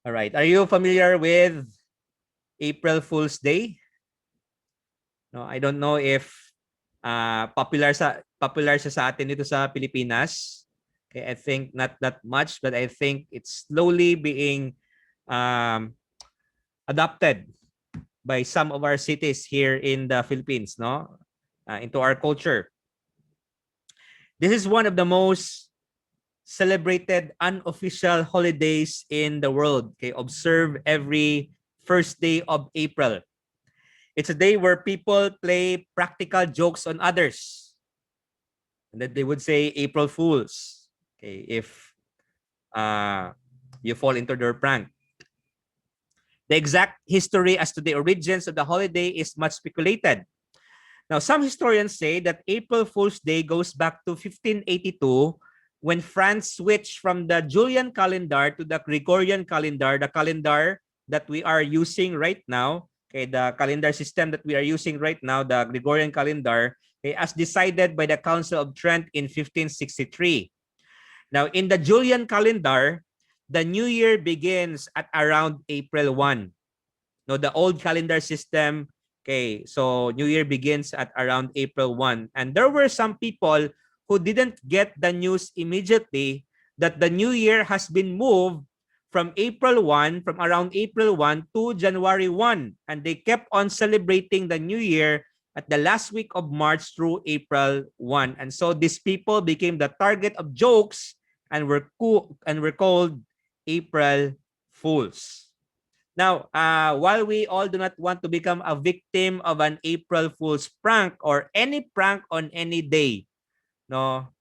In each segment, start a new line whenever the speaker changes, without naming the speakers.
All right. Are you familiar with April Fool's Day? No, I don't know if popular siya sa atin dito sa Pilipinas. Okay, I think not that much, but I think it's slowly being um, adopted by some of our cities here in the Philippines, no? Into our culture. This is one of the most celebrated unofficial holidays in the world. Okay, observed every first day of April. It's a day where people play practical jokes on others. And that they would say April Fools. Okay, if uh, you fall into their prank. The exact history as to the origins of the holiday is much speculated. Now, some historians say that April Fool's Day goes back to 1582 when France switched from the Julian calendar to the Gregorian calendar, the calendar that we are using right now, okay, the calendar system that we are using right now, the Gregorian calendar, okay, as decided by the Council of Trent in 1563. Now, in the Julian calendar, the new year begins at around April 1. No, the old calendar system, okay, so New Year begins at around April 1. And there were some people who didn't get the news immediately that the New Year has been moved from April 1, from around April 1 to January 1. And they kept on celebrating the New Year at the last week of March through April 1. And so these people became the target of jokes and were called April Fools. Now, while we all do not want to become a victim of an April Fool's prank or any prank on any day, no?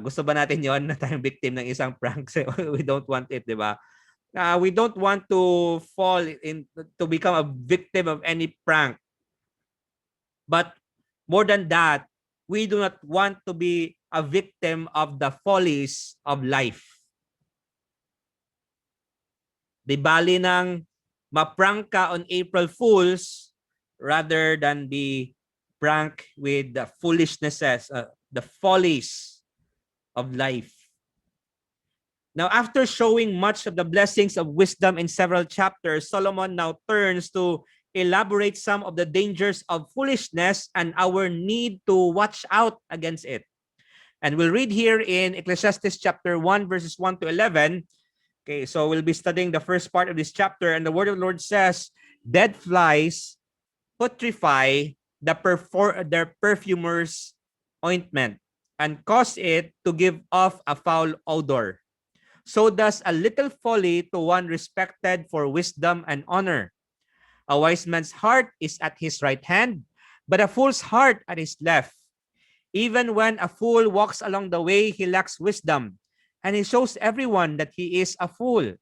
Gusto ba natin 'yon na tayong victim ng isang prank? We don't want it, 'di ba? We don't want to fall in to become a victim of any prank. But more than that, we do not want to be a victim of the follies of life. Di bali ng ma-prank ka on April Fools rather than be prank with the foolishnesses, the follies of life. Now, after showing much of the blessings of wisdom in several chapters, Solomon now turns to elaborate some of the dangers of foolishness and our need to watch out against it. And we'll read here in Ecclesiastes chapter 1, verses 1 to 11. Okay, so we'll be studying the first part of this chapter, and the word of the Lord says, dead flies putrefy their perfumer's ointment and cause it to give off a foul odor. So does a little folly to one respected for wisdom and honor. A wise man's heart is at his right hand, but a fool's heart at his left. Even when a fool walks along the way, he lacks wisdom, and he shows everyone that he is a fool.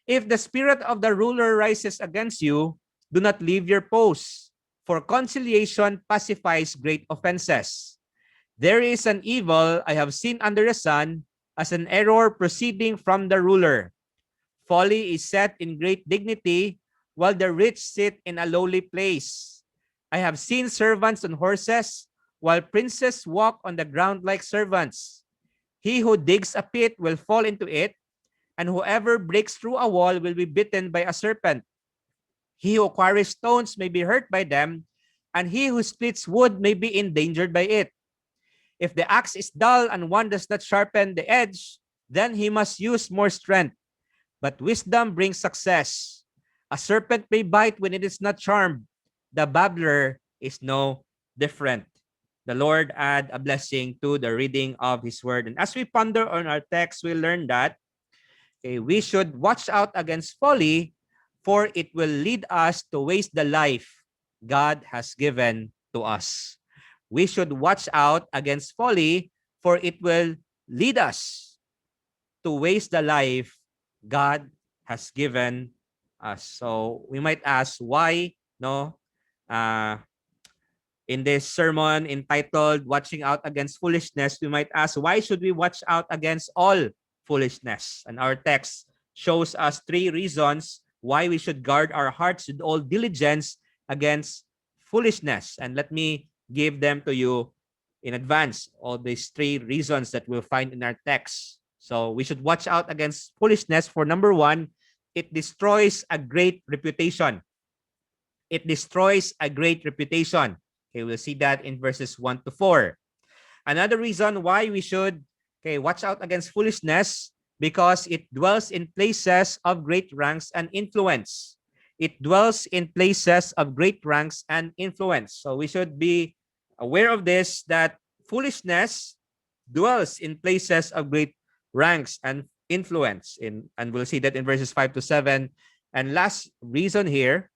If the spirit of the ruler rises against you, do not leave your post, for conciliation pacifies great offenses. There is an evil I have seen under the sun, as an error proceeding from the ruler. Folly is set in great dignity, while the rich sit in a lowly place. I have seen servants on horses, while princes walk on the ground like servants. He who digs a pit will fall into it, and whoever breaks through a wall will be bitten by a serpent. He who quarries stones may be hurt by them, and he who splits wood may be endangered by it. If the axe is dull and one does not sharpen the edge, then he must use more strength. But wisdom brings success. A serpent may bite when it is not charmed. The babbler is no different. The Lord add a blessing to the reading of His word. And as we ponder on our text, we learn that we should watch out against folly, for it will lead us to waste the life God has given to us. We should watch out against folly, for it will lead us to waste the life God has given us. So we might ask why, no? In this sermon entitled Watching Out Against Foolishness, we might ask, why should we watch out against all foolishness? And our text shows us 3 reasons why we should guard our hearts with all diligence against foolishness. And let me give them to you in advance, all these 3 reasons that we'll find in our text. So we should watch out against foolishness for number 1, it destroys a great reputation. It destroys a great reputation. Okay, we'll see that in verses 1 to 4. Another reason why we should watch out against foolishness, because it dwells in places of great ranks and influence. It dwells in places of great ranks and influence. So we should be aware of this, that foolishness dwells in places of great ranks and influence. And we'll see that in verses 5 to 7. And last reason here,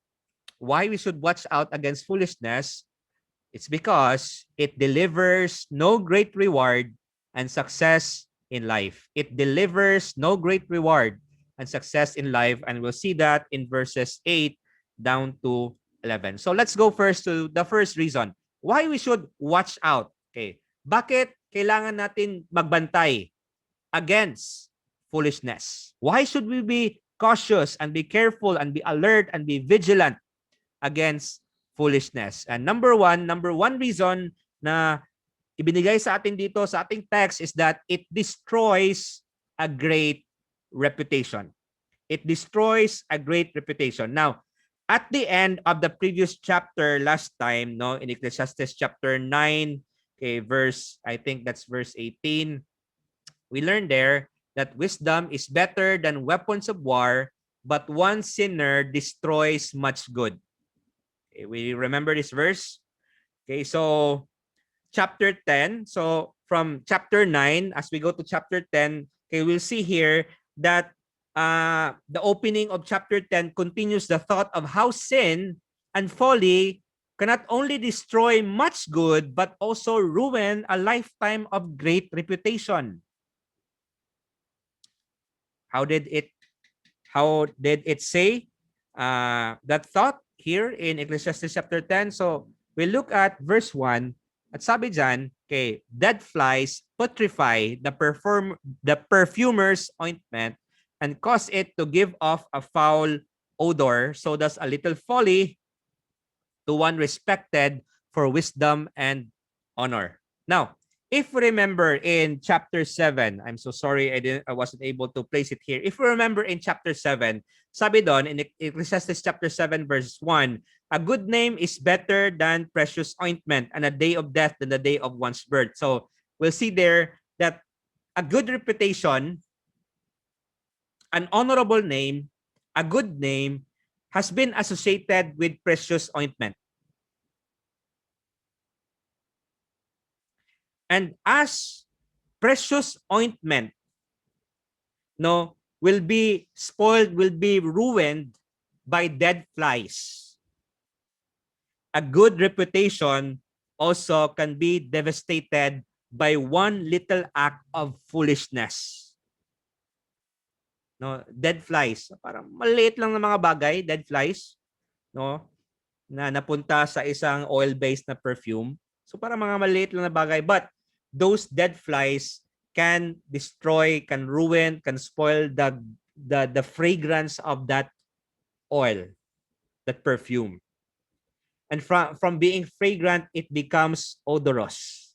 why we should watch out against foolishness, it's because it delivers no great reward and success in life. It delivers no great reward and success in life. And we'll see that in verses 8 down to 11. So let's go first to the first reason why we should watch out. Okay. Bakit kailangan natin magbantay against foolishness? Why should we be cautious and be careful and be alert and be vigilant against foolishness? And number one reason na ibinigay sa atin dito sa ating text is that it destroys a great reputation. It destroys a great reputation. Now, at the end of the previous chapter last time, no, in Ecclesiastes chapter 9, I think that's verse 18, we learned there that wisdom is better than weapons of war, but one sinner destroys much good. Okay, we remember this verse. Okay, so chapter 10. So from chapter 9, as we go to chapter 10, okay, we'll see here that the opening of chapter 10 continues the thought of how sin and folly can not only destroy much good, but also ruin a lifetime of great reputation. How did it say that thought here in Ecclesiastes chapter 10? So we look at verse 1. At sabi dyan, okay, dead flies putrefy the perfumer's ointment and cause it to give off a foul odor. So does a little folly to one respected for wisdom and honor. Now, if we remember in chapter 7, I'm so sorry I wasn't able to place it here. If we remember in chapter 7, sabi doon in Ecclesiastes chapter 7 verse 1, a good name is better than precious ointment, and a day of death than the day of one's birth. So we'll see there that a good reputation, an honorable name, a good name has been associated with precious ointment. And as precious ointment will be spoiled, will be ruined by dead flies, a good reputation also can be devastated by one little act of foolishness. No, dead flies, parang maliit lang na mga bagay, dead flies, no, na napunta sa isang oil-based na perfume. So parang mga maliit lang na bagay, but those dead flies can destroy, can ruin, can spoil the fragrance of that oil, that perfume. And from being fragrant, it becomes odorous.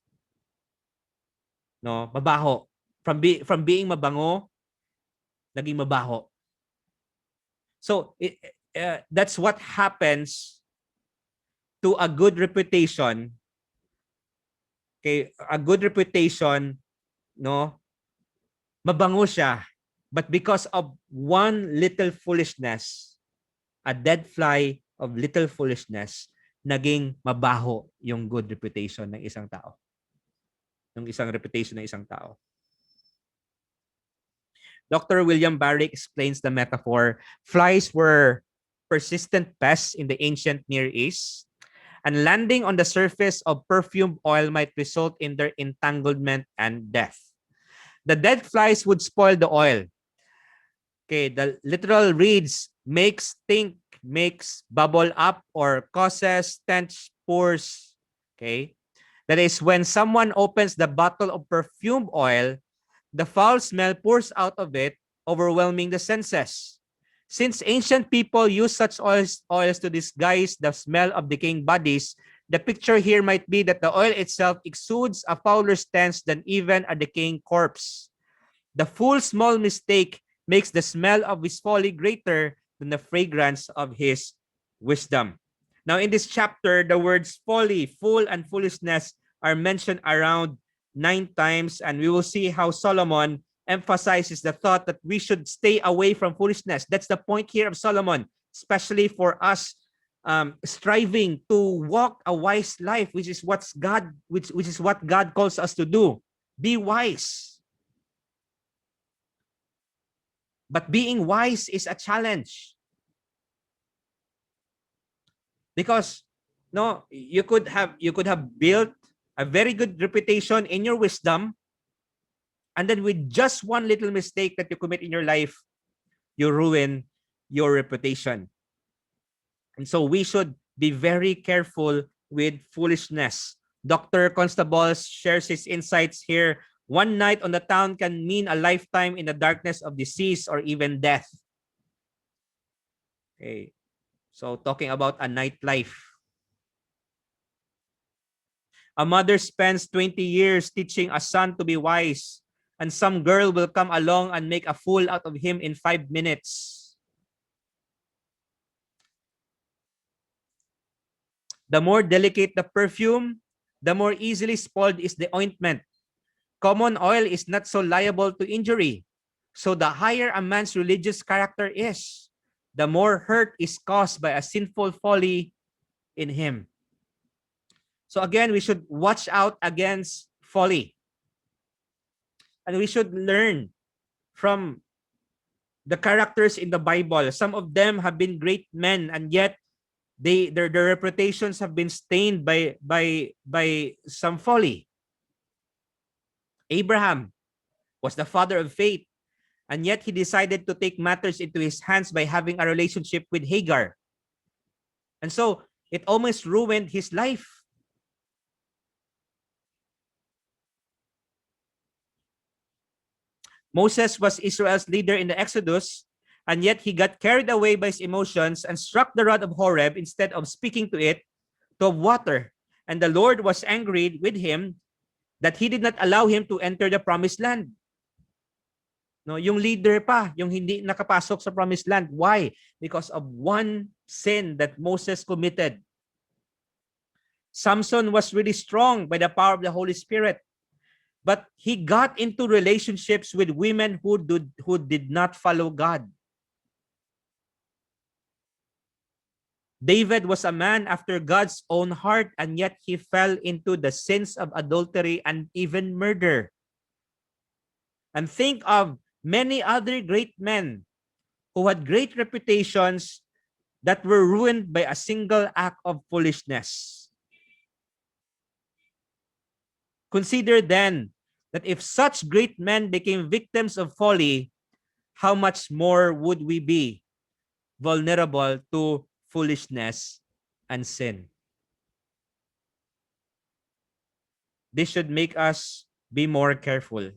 No, mabaho. From being mabango, naging mabaho. So that's what happens to a good reputation. Okay, a good reputation, no, mabango siya, but because of one little foolishness, a dead fly of little foolishness, naging mabaho yung good reputation ng isang tao. Yung isang reputation ng isang tao. Dr. William Barry explains the metaphor. Flies were persistent pests in the ancient Near East, and landing on the surface of perfumed oil might result in their entanglement and death. The dead flies would spoil the oil. Okay, the literal reads makes, stink, makes, bubble up, or causes stench, pores. Okay, that is when someone opens the bottle of perfumed oil, the foul smell pours out of it, overwhelming the senses. Since ancient people used such oils to disguise the smell of decaying bodies, the picture here might be that the oil itself exudes a fouler stench than even a decaying corpse. The full small mistake makes the smell of his folly greater than the fragrance of his wisdom. Now, in this chapter, the words folly, fool, and foolishness are mentioned around 9 times, and we will see how Solomon emphasizes the thought that we should stay away from foolishness. That's the point here of Solomon, especially for us striving to walk a wise life, which is what God calls us to do. Be wise. But being wise is a challenge. Because no, you could have built a very good reputation in your wisdom, and then with just one little mistake that you commit in your life, you ruin your reputation. And so we should be very careful with foolishness. Dr. Constables shares his insights here. One night on the town can mean a lifetime in the darkness of disease or even death. Okay. So talking about a nightlife. A mother spends 20 years teaching a son to be wise, and some girl will come along and make a fool out of him in 5 minutes. The more delicate the perfume, the more easily spoiled is the ointment. Common oil is not so liable to injury. So the higher a man's religious character is, the more hurt is caused by a sinful folly in him. So again, we should watch out against folly. And we should learn from the characters in the Bible. Some of them have been great men, and yet their reputations have been stained by some folly. Abraham was the father of faith, and yet he decided to take matters into his hands by having a relationship with Hagar. And so it almost ruined his life. Moses was Israel's leader in the Exodus, and yet he got carried away by his emotions and struck the rod of Horeb instead of speaking to it, to water. And the Lord was angry with him that he did not allow him to enter the promised land. No, yung leader pa, yung hindi nakapasok sa promised land. Why? Because of one sin that Moses committed. Samson was really strong by the power of the Holy Spirit. But he got into relationships with women who did not follow God. David was a man after God's own heart, and yet he fell into the sins of adultery and even murder. And think of many other great men who had great reputations that were ruined by a single act of foolishness. Consider then that if such great men became victims of folly, how much more would we be vulnerable to foolishness and sin? This should make us be more careful.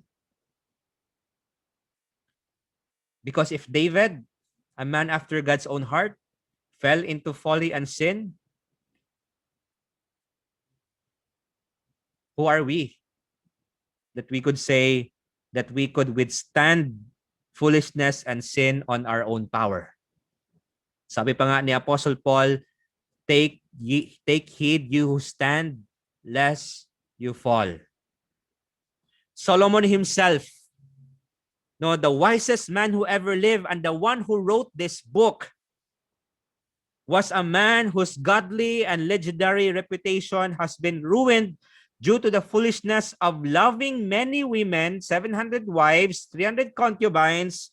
Because if David, a man after God's own heart, fell into folly and sin, who are we that we could say that we could withstand foolishness and sin on our own power? Sabi pa nga ni Apostle Paul, take heed you who stand, lest you fall. Solomon himself, no, the wisest man who ever lived and the one who wrote this book, was a man whose godly and legendary reputation has been ruined due to the foolishness of loving many women, 700 wives, 300 concubines,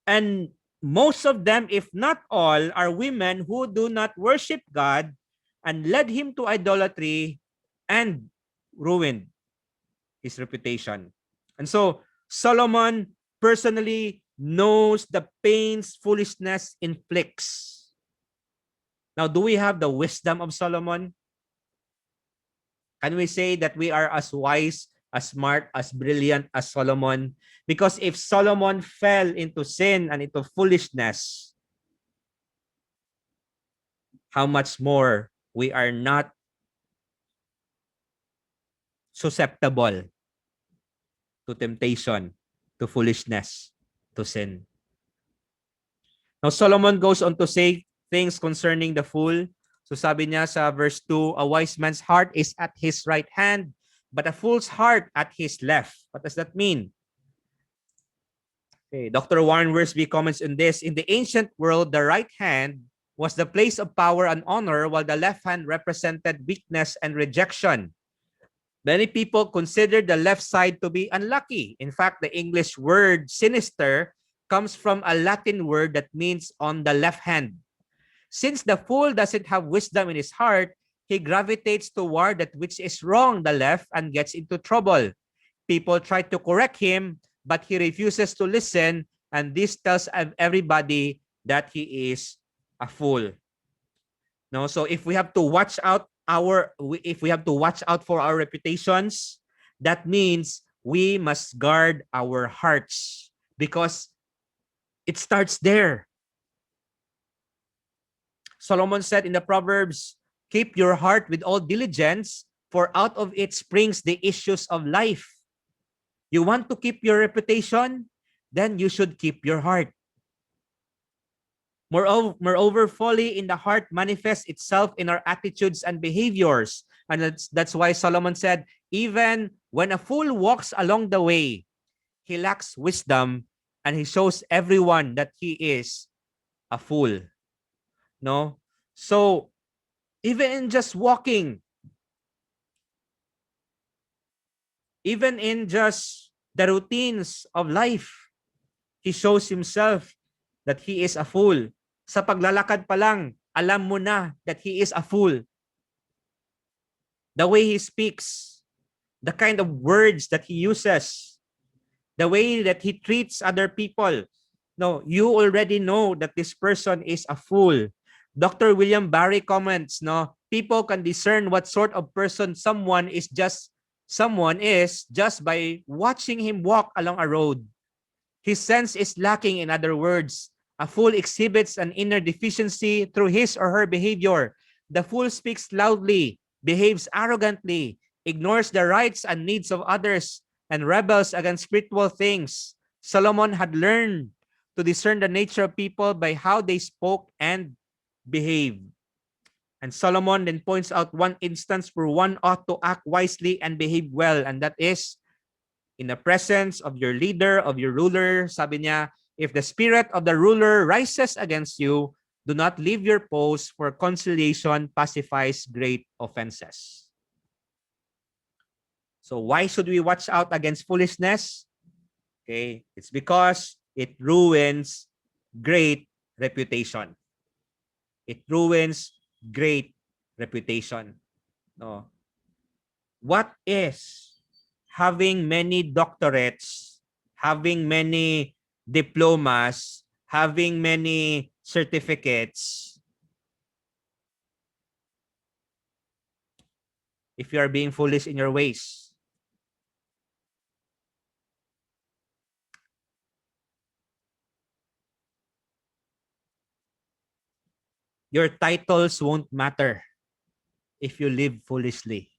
and most of them, if not all, are women who do not worship God and led him to idolatry and ruined his reputation. And so Solomon personally knows the pains foolishness inflicts. Now, do we have the wisdom of Solomon? Can we say that we are as wise, as smart, as brilliant as Solomon? Because if Solomon fell into sin and into foolishness, how much more we are not susceptible to temptation, to foolishness, to sin. Now Solomon goes on to say things concerning the fool. So sabi niya sa verse 2, a wise man's heart is at his right hand, but a fool's heart at his left. What does that mean? Okay, Dr. Warren Wiersbe comments on this. In the ancient world, the right hand was the place of power and honor, while the left hand represented weakness and rejection. Many people consider the left side to be unlucky. In fact, the English word sinister comes from a Latin word that means on the left hand. Since the fool doesn't have wisdom in his heart, he gravitates toward that which is wrong, the left, and gets into trouble. People try to correct him, but he refuses to listen, and this tells everybody that he is a fool. No, so if we have to watch out for our reputations, that means we must guard our hearts because it starts there. Solomon said in the Proverbs, keep your heart with all diligence, for out of it springs the issues of life. You want to keep your reputation? Then you should keep your heart. Moreover, folly in the heart manifests itself in our attitudes and behaviors. And that's why Solomon said, even when a fool walks along the way, he lacks wisdom and he shows everyone that he is a fool. No? So, even in just walking, even in just the routines of life, he shows himself that he is a fool. Sa paglalakad pa lang, alam mo na that he is a fool. The way he speaks, the kind of words that he uses, the way that he treats other people. No, you already know that this person is a fool. Dr. William Barry comments, no, people can discern what sort of person someone is just by watching him walk along a road. His sense is lacking, in other words. A fool exhibits an inner deficiency through his or her behavior. The fool speaks loudly, behaves arrogantly, ignores the rights and needs of others, and rebels against spiritual things. Solomon had learned to discern the nature of people by how they spoke and behaved. And Solomon then points out one instance where one ought to act wisely and behave well, and that is in the presence of your leader, of your ruler. Sabi niya, if the spirit of the ruler rises against you, do not leave your post, for conciliation pacifies great offenses. So why should we watch out against foolishness? Okay, it's because it ruins great reputation. It ruins great reputation. No. What is having many doctorates, having many diplomas, having many certificates, if you are being foolish in your ways? Your titles won't matter if you live foolishly.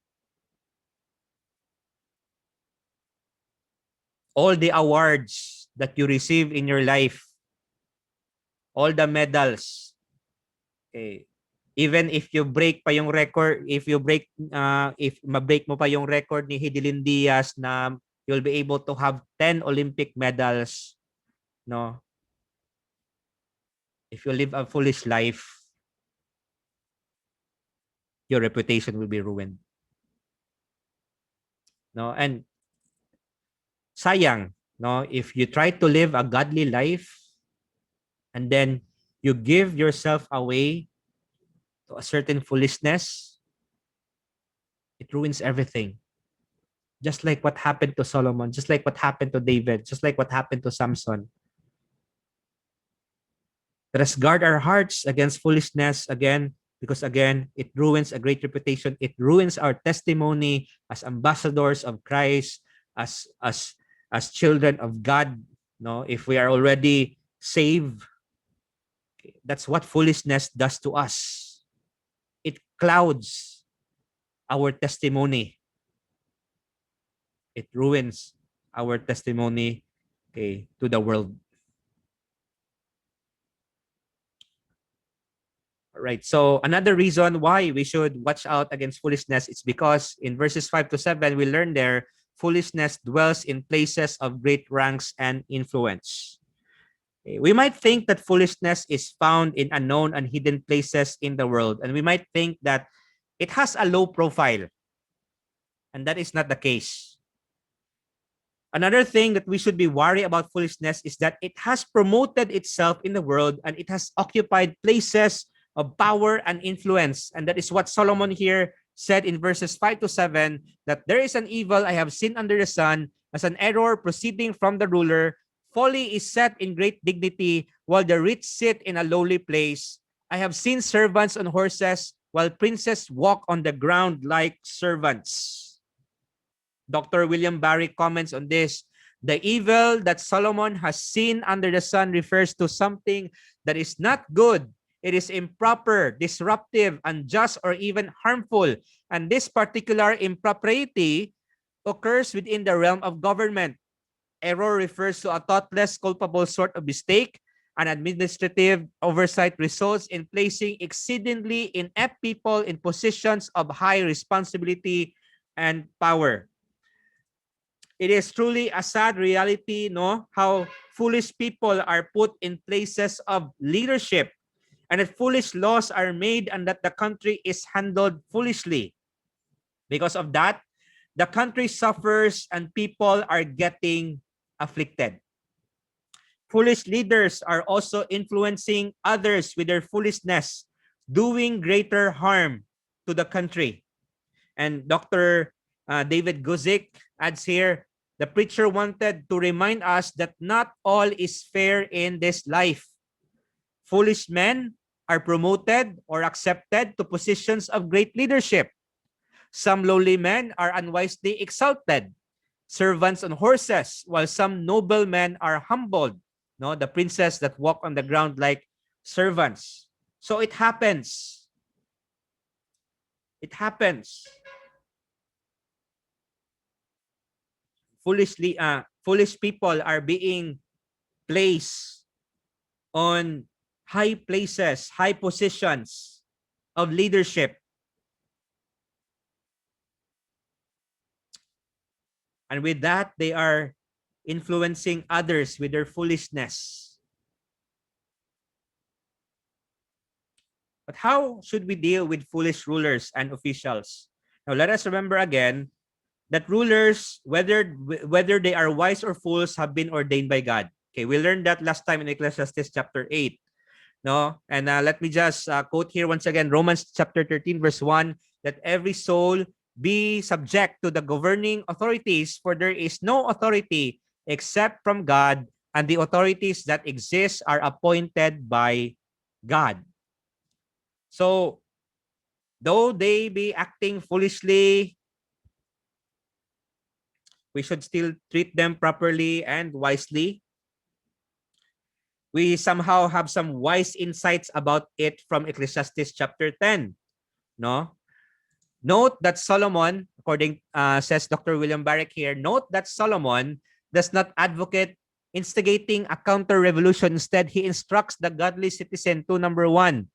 All the awards that you receive in your life, all the medals, okay, even if you break pa yung record, if ma-break mo pa yung record ni Hidilyn Diaz na you'll be able to have 10 Olympic medals, no? If you live a foolish life, your reputation will be ruined. No? And sayang, no, if you try to live a godly life and then you give yourself away to a certain foolishness, it ruins everything. Just like what happened to Solomon, just like what happened to David, just like what happened to Samson. Let us guard our hearts against foolishness again, because again, it ruins a great reputation. It ruins our testimony as ambassadors of Christ, as children of God. No, if we are already saved, that's what foolishness does to us. It clouds our testimony. It ruins our testimony, okay, to the world. Right. So another reason why we should watch out against foolishness is because in verses 5 to 7, we learn there, foolishness dwells in places of great ranks and influence. Okay. We might think that foolishness is found in unknown and hidden places in the world. And we might think that it has a low profile. And that is not the case. Another thing that we should be worried about foolishness is that it has promoted itself in the world and it has occupied places of power and influence. And that is what Solomon here said in verses 5 to 7, that there is an evil I have seen under the sun, as an error proceeding from the ruler. Folly is set in great dignity, while the rich sit in a lowly place. I have seen servants on horses, while princes walk on the ground like servants. Dr. William Barry comments on this. The evil that Solomon has seen under the sun refers to something that is not good. It is improper, disruptive, unjust, or even harmful. And this particular impropriety occurs within the realm of government. Error refers to a thoughtless, culpable sort of mistake. An administrative oversight results in placing exceedingly inept people in positions of high responsibility and power. It is truly a sad reality, no? How foolish people are put in places of leadership, and that foolish laws are made, and that the country is handled foolishly. Because of that, the country suffers and people are getting afflicted. Foolish leaders are also influencing others with their foolishness, doing greater harm to the country. And Dr. David Guzik adds here, the preacher wanted to remind us that not all is fair in this life. Foolish men are promoted or accepted to positions of great leadership. Some lowly men are unwisely exalted, servants on horses, while some noble men are humbled, no, the princes that walk on the ground like servants. So it happens. It happens. Foolish people are being placed on high places, high positions of leadership. And with that, they are influencing others with their foolishness. But how should we deal with foolish rulers and officials? Now, let us remember again that rulers, whether they are wise or fools, have been ordained by God. Okay, we learned that last time in Ecclesiastes chapter 8. No? And let me just quote here once again, Romans chapter 13, verse 1, that every soul be subject to the governing authorities, for there is no authority except from God, and the authorities that exist are appointed by God. So, though they be acting foolishly, we should still treat them properly and wisely. We somehow have some wise insights about it from Ecclesiastes chapter 10. No? Note that Solomon, according says Dr. William Barrick here, note that Solomon does not advocate instigating a counter-revolution. Instead, he instructs the godly citizen to, number 1,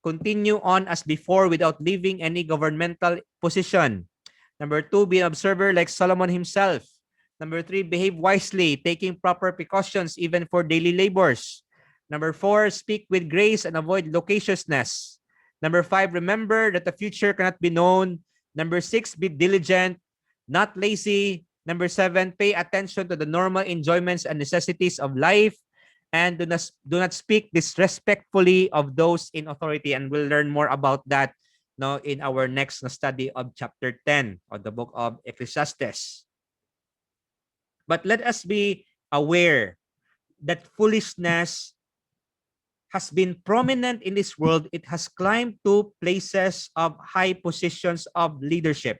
continue on as before without leaving any governmental position. Number 2, be an observer like Solomon himself. Number 3, behave wisely, taking proper precautions even for daily labors. Number 4, speak with grace and avoid loquaciousness. Number 5, remember that the future cannot be known. Number 6, be diligent, not lazy. Number 7, pay attention to the normal enjoyments and necessities of life. And do not speak disrespectfully of those in authority. And we'll learn more about that, no, in our next study of chapter 10 of the book of Ecclesiastes. But let us be aware that foolishness has been prominent in this world. It has climbed to places of high positions of leadership.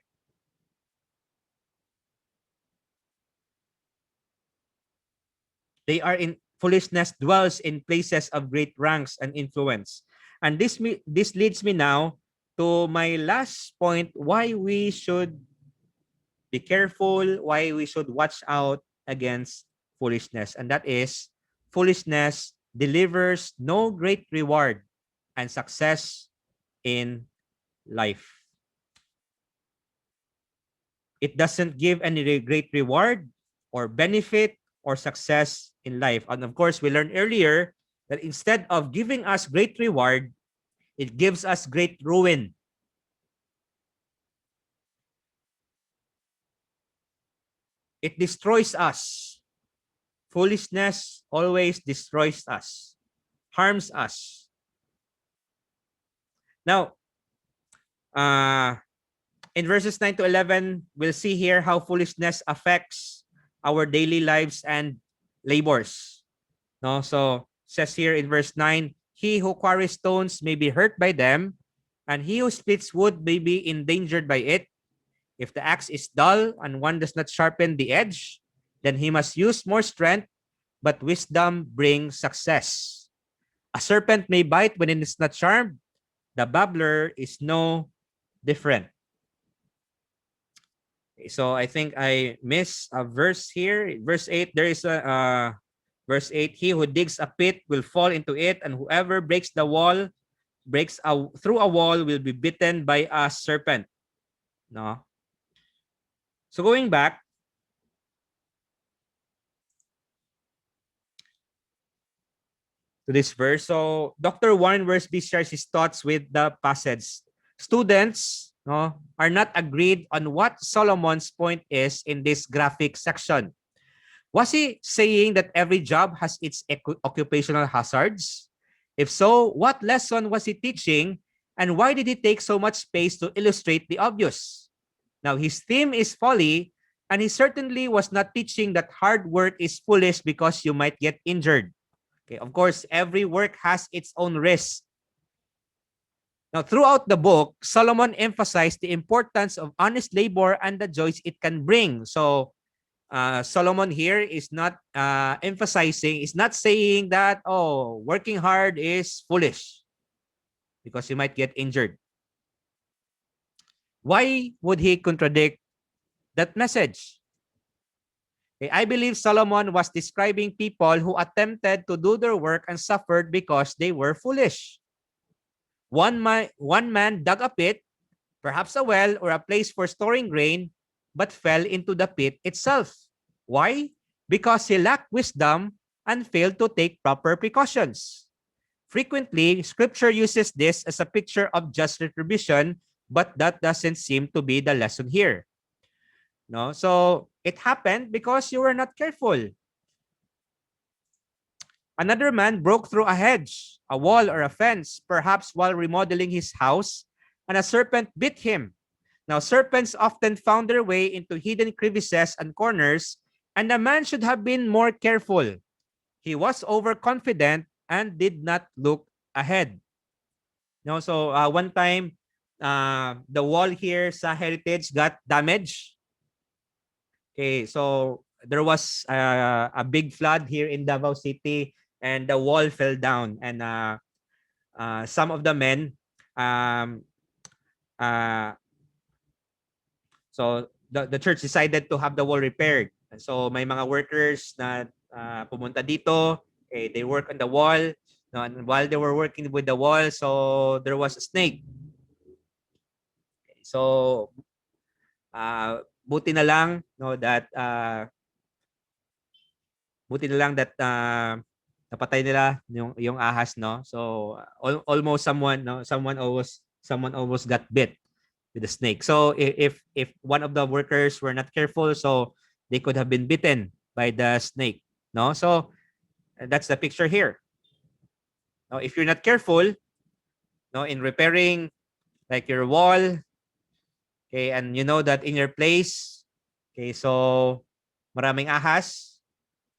Foolishness dwells in places of great ranks and influence. And this leads me now to my last point, why we should be careful, why we should watch out against foolishness. And that is, foolishness delivers no great reward and success in life. It doesn't give any great reward or benefit or success in life. And of course, we learned earlier that instead of giving us great reward, it gives us great ruin. It destroys us. Foolishness always destroys us, harms us. Now, in verses 9 to 11, we'll see here how foolishness affects our daily lives and labors. No, so says here in verse 9, he who quarries stones may be hurt by them, and he who splits wood may be endangered by it. If the axe is dull and one does not sharpen the edge, then he must use more strength, but wisdom brings success. A serpent may bite when it is not charmed. The babbler is no different. So I think I missed a verse here. Verse 8, there is a verse 8, he who digs a pit will fall into it, and whoever breaks the wall, through a wall, will be bitten by a serpent. No. So going back, to this verse, so Dr. Warren Wiersbe shares his thoughts with the passage. Students are not agreed on what Solomon's point is in this graphic section. Was he saying that every job has its occupational hazards? If so, what lesson was he teaching, and why did he take so much space to illustrate the obvious? Now, his theme is folly, and he certainly was not teaching that hard work is foolish because you might get injured. Okay, of course, every work has its own risk. Now, throughout the book, Solomon emphasized the importance of honest labor and the joys it can bring. So, Solomon here is not emphasizing, is not saying that, oh, working hard is foolish because you might get injured. Why would he contradict that message? Okay, I believe Solomon was describing people who attempted to do their work and suffered because they were foolish. One man dug a pit, perhaps a well or a place for storing grain, but fell into the pit itself. Why? Because he lacked wisdom and failed to take proper precautions. Frequently, Scripture uses this as a picture of just retribution, but that doesn't seem to be the lesson here. No, so it happened because you were not careful. Another man broke through a hedge, a wall, or a fence, perhaps while remodeling his house, and a serpent bit him. Now, serpents often found their way into hidden crevices and corners, and the man should have been more careful. He was overconfident and did not look ahead. No, so one time, the wall here sa Heritage got damaged. Okay, so there was a big flood here in Davao City, and the wall fell down, and some of the men, so the church decided to have the wall repaired. And so may mga workers na pumunta dito, they work on the wall, no, and while they were working with the wall, so there was a snake. So buti na lang that napatay nila yung ahas, no. So almost someone almost got bit with the snake. So if one of the workers were not careful, so they could have been bitten by the snake, no. So that's the picture here. Now, if you're not careful, no, in repairing like your wall, okay, and you know that in your place, okay, so maraming ahas,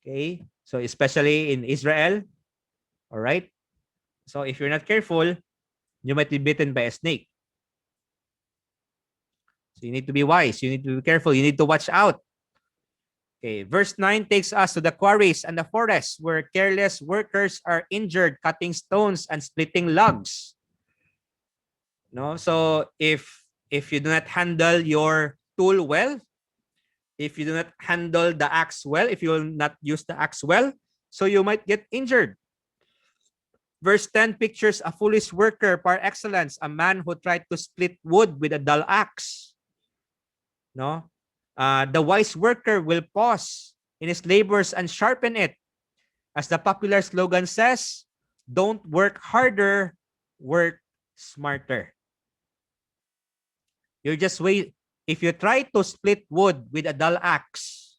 okay, so especially in Israel, all right. So if you're not careful, you might be bitten by a snake. So you need to be wise. You need to be careful. You need to watch out. Okay, verse 9 takes us to the quarries and the forests where careless workers are injured cutting stones and splitting logs. No, so if you do not handle your tool well, if you do not handle the axe well, if you will not use the axe well, so you might get injured. Verse 10 pictures a foolish worker par excellence, a man who tried to split wood with a dull axe. No? The wise worker will pause in his labors and sharpen it. As the popular slogan says, don't work harder, work smarter. You just wait. If you try to split wood with a dull axe,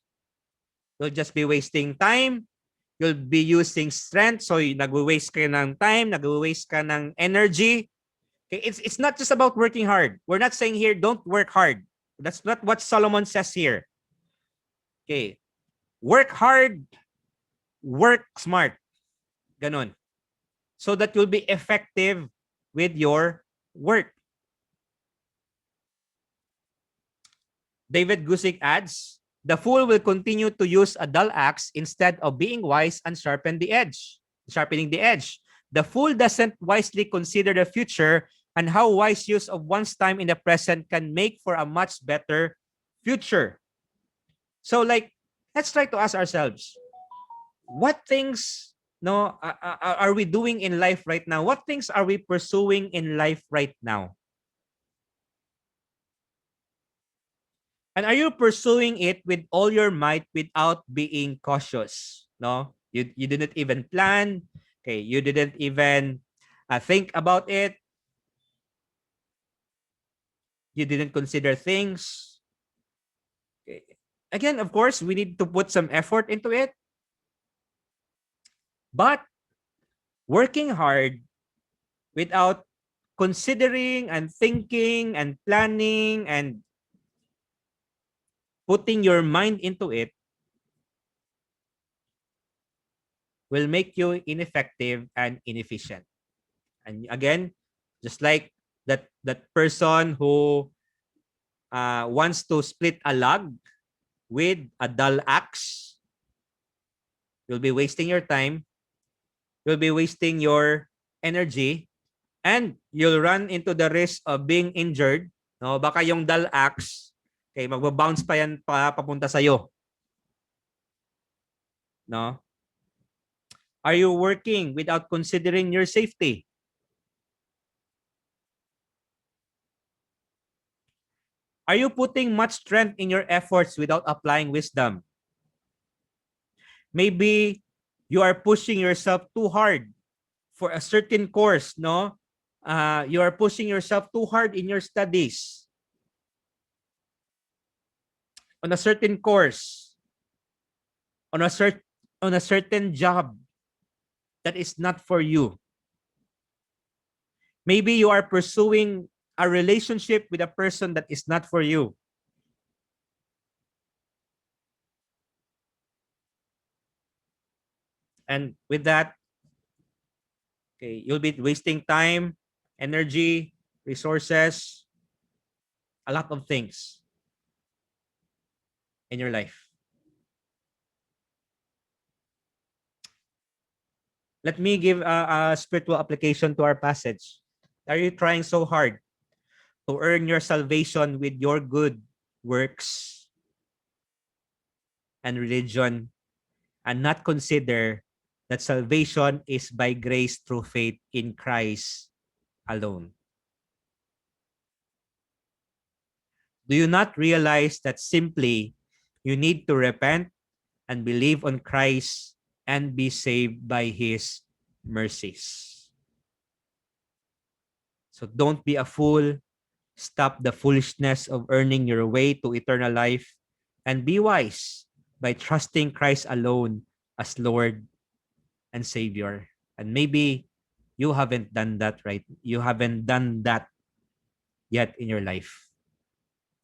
you'll just be wasting time. You'll be using strength. So nag-waste ka ng time, nag-waste ka ng energy. Okay, it's not just about working hard. We're not saying here, don't work hard. That's not what Solomon says here. Okay. Work hard, work smart. Ganon. So that you'll be effective with your work. David Gusick adds, the fool will continue to use a dull axe instead of being wise and sharpening the edge. The fool doesn't wisely consider the future and how wise use of one's time in the present can make for a much better future. So let's try to ask ourselves, what things are we doing in life right now? What things are we pursuing in life right now? And are you pursuing it with all your might without being cautious? No, you didn't even plan. Okay, you didn't even think about it. You didn't consider things. Okay. Again, of course, we need to put some effort into it. But working hard without considering and thinking and planning and putting your mind into it will make you ineffective and inefficient. And again, just like that person who wants to split a log with a dull axe, you'll be wasting your time, you'll be wasting your energy, and you'll run into the risk of being injured. No, baka yung dull axe, okay, magba-bounce pa yan papunta sa iyo. No? Are you working without considering your safety? Are you putting much strength in your efforts without applying wisdom? Maybe you are pushing yourself too hard for a certain course, no? You are pushing yourself too hard in your studies. On a certain course, on a certain job that is not for you. Maybe you are pursuing a relationship with a person that is not for you. And with that, okay, you'll be wasting time, energy, resources, a lot of things in your life. Let me give a spiritual application to our passage. Are you trying so hard to earn your salvation with your good works and religion and not consider that salvation is by grace through faith in Christ alone? Do you not realize that simply you need to repent and believe on Christ and be saved by His mercies? So don't be a fool. Stop the foolishness of earning your way to eternal life and be wise by trusting Christ alone as Lord and Savior. And maybe you haven't done that right. You haven't done that yet in your life.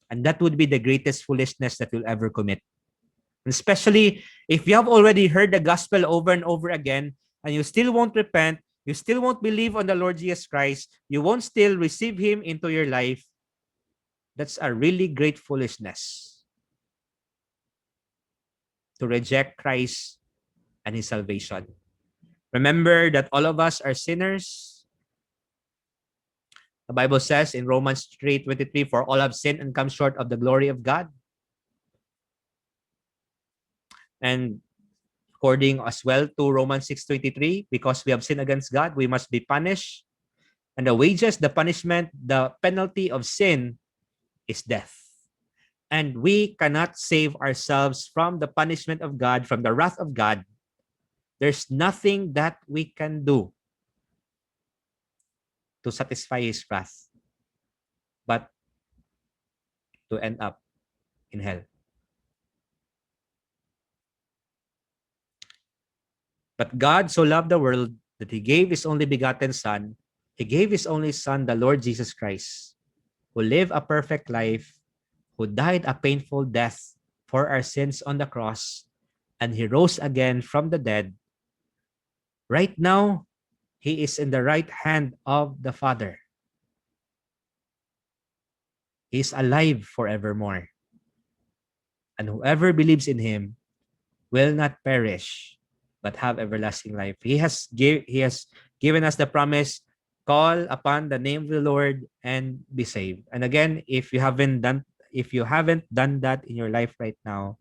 And that would be the greatest foolishness that you'll ever commit. Especially if you have already heard the gospel over and over again and you still won't repent, you still won't believe on the Lord Jesus Christ, you won't still receive Him into your life, that's a really great foolishness to reject Christ and His salvation. Remember that all of us are sinners. The Bible says in Romans 3:23, for all have sinned and come short of the glory of God. And according as well to Romans 6:23, because we have sinned against God, we must be punished. And the wages, the punishment, the penalty of sin is death. And we cannot save ourselves from the punishment of God, from the wrath of God. There's nothing that we can do to satisfy his wrath, but to end up in hell. But God so loved the world that he gave his only begotten Son. He gave his only Son, the Lord Jesus Christ, who lived a perfect life, who died a painful death for our sins on the cross, and he rose again from the dead. Right now, he is in the right hand of the Father. He is alive forevermore. And whoever believes in him will not perish, but have everlasting life. He has given us the promise, call upon the name of the Lord and be saved. And again, if you haven't done that in your life right now,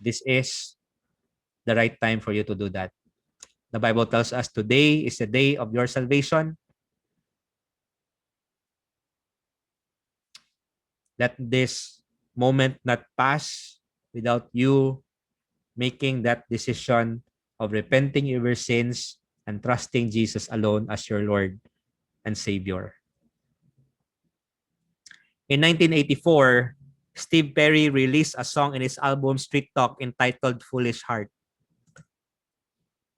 this is the right time for you to do that. The Bible tells us today is the day of your salvation. Let this moment not pass without you making that decision of repenting of your sins and trusting Jesus alone as your Lord and Savior. In 1984, Steve Perry released a song in his album Street Talk entitled Foolish Heart.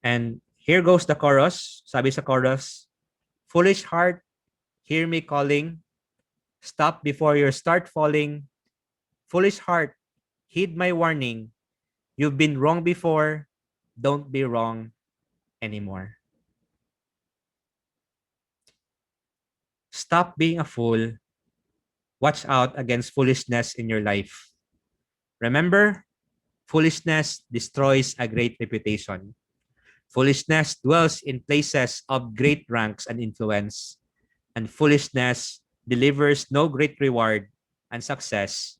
And here goes the chorus. Sabi sa chorus, foolish heart, hear me calling. Stop before you start falling. Foolish heart, heed my warning. You've been wrong before. Don't be wrong anymore. Stop being a fool. Watch out against foolishness in your life. Remember, foolishness destroys a great reputation. Foolishness dwells in places of great ranks and influence, and foolishness delivers no great reward and success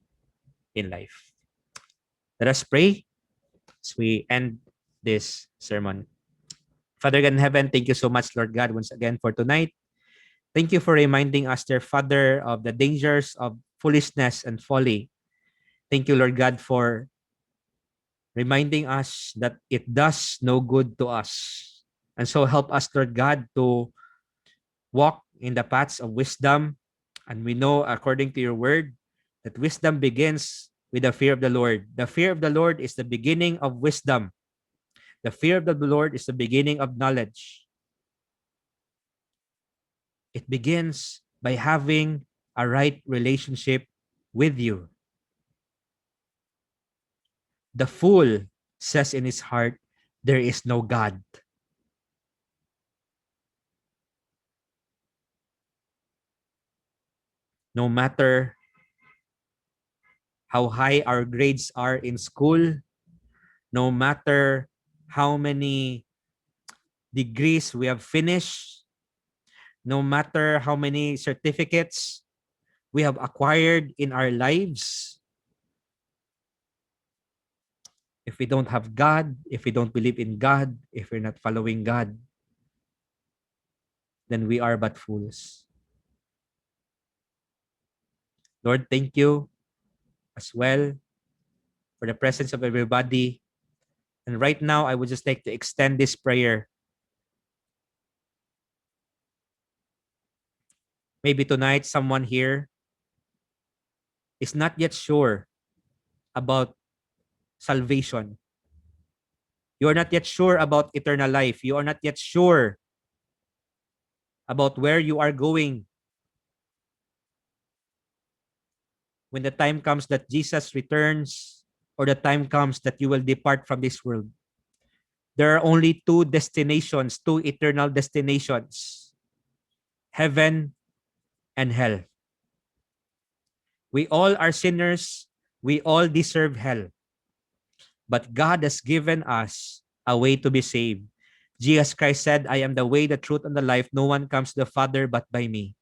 in life. Let us pray as we end this sermon. Father God in heaven, thank you so much, Lord God, once again for tonight. Thank you for reminding us, dear Father, of the dangers of foolishness and folly. Thank you, Lord God, for reminding us that it does no good to us. And so help us, Lord God, to walk in the paths of wisdom. And we know, according to your word, that wisdom begins with the fear of the Lord. The fear of the Lord is the beginning of wisdom. The fear of the Lord is the beginning of knowledge. It begins by having a right relationship with you. The fool says in his heart, there is no God. No matter how high our grades are in school, no matter how many degrees we have finished, no matter how many certificates we have acquired in our lives, if we don't have God, if we don't believe in God, if we're not following God, then we are but fools. Lord, thank you as well for the presence of everybody. And right now, I would just like to extend this prayer. Maybe tonight, someone here is not yet sure about salvation. You are not yet sure about eternal life. You are not yet sure about where you are going when the time comes that Jesus returns, or the time comes that you will depart from this world. There are only two destinations, two eternal destinations: heaven and hell. We all are sinners. We all deserve hell. But God has given us a way to be saved. Jesus Christ said, I am the way, the truth, and the life. No one comes to the Father but by me.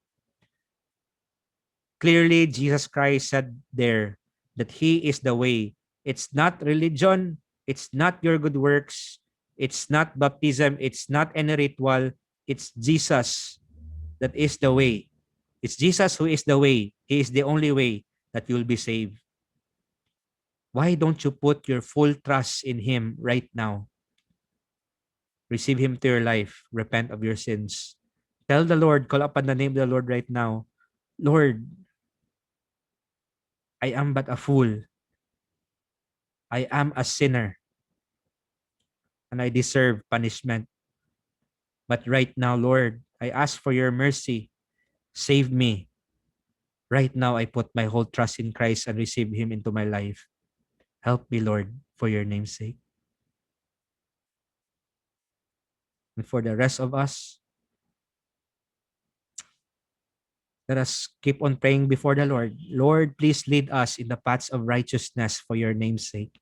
Clearly, Jesus Christ said there that he is the way. It's not religion. It's not your good works. It's not baptism. It's not any ritual. It's Jesus that is the way. It's Jesus who is the way. He is the only way that you'll be saved. Why don't you put your full trust in Him right now? Receive Him to your life. Repent of your sins. Tell the Lord, call upon the name of the Lord right now. Lord, I am but a fool. I am a sinner and I deserve punishment. But right now, Lord, I ask for your mercy. Save me. Right now, I put my whole trust in Christ and receive Him into my life. Help me, Lord, for your name's sake. And for the rest of us, let us keep on praying before the Lord. Lord, please lead us in the paths of righteousness for your name's sake.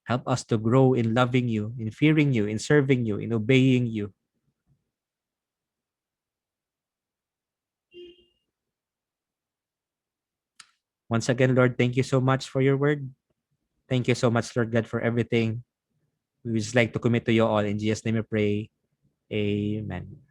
Help us to grow in loving you, in fearing you, in serving you, in obeying you. Once again, Lord, thank you so much for your word. Thank you so much, Lord God, for everything. We would just like to commit to you all. In Jesus' name we pray. Amen.